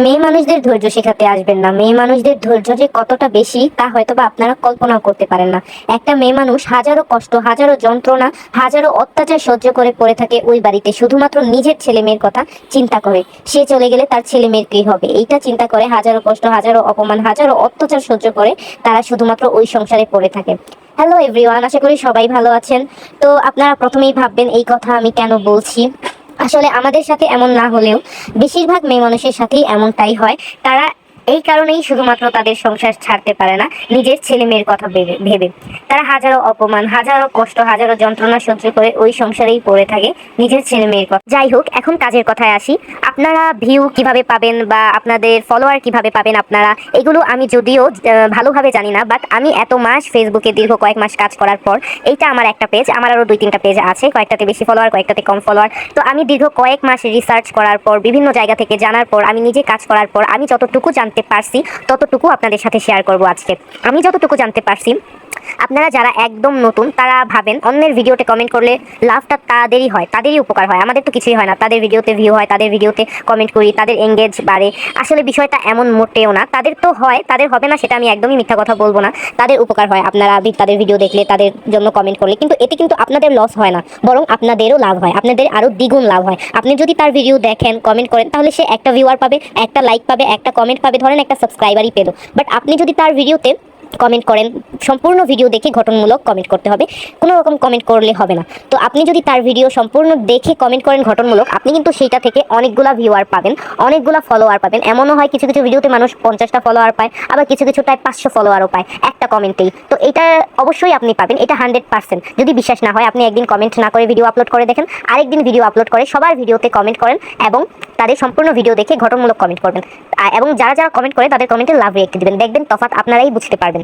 মেয়ে মানুষদের ধৈর্য শেখাতে আসবেন না। মেয়ে মানুষদের ধৈর্য যে কতটা বেশি তা হয়তোবা আপনারা কল্পনাও করতে পারেন না। একটা মেয়ে মানুষ হাজারো কষ্ট, হাজারো যন্ত্রণা, হাজারো অত্যাচার সহ্য করে পড়ে থাকে ওই বাড়িতে, শুধুমাত্র নিজের ছেলে মেয়ের কথা চিন্তা করে। সে চলে গেলে তার ছেলে মেয়ের কি হবে এইটা চিন্তা করে হাজারো কষ্ট, হাজারো অপমান, হাজারো অত্যাচার সহ্য করে তারা শুধুমাত্র ওই সংসারে পড়ে থাকে। হ্যালো এভরিওয়ান, আশা করি সবাই ভালো আছেন। তো আপনারা প্রথমেই ভাববেন এই কথা আমি কেন বলছি। আসলে আমাদের সাথে এমন না হলেও বেশিরভাগ মেয়ে মানুষের সাথেই এমনটাই হয়। তারা এই কারণেই শুধুমাত্র তাদের সংসার ছাড়তে পারে না, নিজের ছেলে মেয়ের কথা ভেবে ভেবে তারা হাজারো অপমান, হাজারো কষ্ট, হাজারো যন্ত্রণা সহ্য করে ওই সংসারেই পড়ে থাকে, নিজের ছেলে মেয়ের কথা। যাই হোক, এখন কাজের কথায় আসি। আপনারা ভিউ কিভাবে পাবেন বা আপনাদের ফলোয়ার কিভাবে পাবেন আপনারা, এগুলো আমি যদিও ভালোভাবে জানি না, বাট আমি এত মাস ফেসবুকে দীর্ঘ কয়েক মাস কাজ করার পর, এইটা আমার একটা পেজ, আমার আরও 2-3টা পেজ আছে, কয়েকটাতে বেশি ফলোয়ার, কয়েকটাতে কম ফলোয়ার। তো আমি দীর্ঘ কয়েক মাস রিসার্চ করার পর, বিভিন্ন জায়গা থেকে জানার পর, আমি নিজে কাজ করার পর আমি যতটুকু জানতে পারছি ততটুকু আপনাদের সাথে শেয়ার করব আজকে। আমি যতটুকু জানতে পারছি, আপনারা যারা একদম নতুন তারা ভাবেন অন্যের ভিডিওতে কমেন্ট করলে লাভটা তাদেরই হয়, তাদেরই উপকার হয়, আমাদের তো কিছুই হয় না। তাদের ভিডিওতে ভিউ হয়, তাদের ভিডিওতে কমেন্ট করি, তাদের এঙ্গেজ বাড়ে। আসলে বিষয়টা এমন মোটেও না। তাদের তো হয়, তাদের হবে না সেটা আমি একদমই মিথ্যা কথা বলবো না। তাদের উপকার হয় আপনারা তাদের ভিডিও দেখলে, তাদের জন্য কমেন্ট করলে, কিন্তু এতে কিন্তু আপনাদের লস হয় না, বরং আপনাদেরও লাভ হয়, আপনাদের আরও দ্বিগুণ লাভ হয়। আপনি যদি তার ভিডিও দেখেন, কমেন্ট করেন, তাহলে সে একটা ভিউয়ার পাবে, একটা লাইক পাবে, একটা কমেন্ট পাবে, ধরেন একটা সাবস্ক্রাইবারই পেল। বাট আপনি যদি তার ভিডিওতে কমেন্ট করেন, সম্পূর্ণ ভিডিও দেখে গঠনমূলক কমেন্ট করতে হবে, কোনো রকম কমেন্ট করলে হবে না। তো আপনি যদি তার ভিডিও সম্পূর্ণ দেখে কমেন্ট করেন গঠনমূলক, আপনি কিন্তু সেইটা থেকে অনেকগুলা ভিউয়ার পাবেন, অনেকগুলা ফলোয়ার পাবেন। এমনও হয় কিছু কিছু ভিডিওতে মানুষ 50টা ফলোয়ার পায়, আবার কিছু কিছুটায় 500 ফলোয়ারও পায় একটা কমেন্টেই। তো এটা অবশ্যই আপনি পাবেন, এটা 100%। যদি বিশ্বাস না হয়, আপনি একদিন কমেন্ট না করে ভিডিও আপলোড করে দেখেন, আরেকদিন ভিডিও আপলোড করে সবার ভিডিওতে কমেন্ট করেন এবং তাদের সম্পূর্ণ ভিডিও দেখে গঠনমূলক কমেন্ট করবেন। এবং যারা যারা কমেন্ট করে তাদের কমেন্টে লাভ রেখে দিবেন, দেখবেন তফাৎ আপনারাই বুঝতে পারবেন।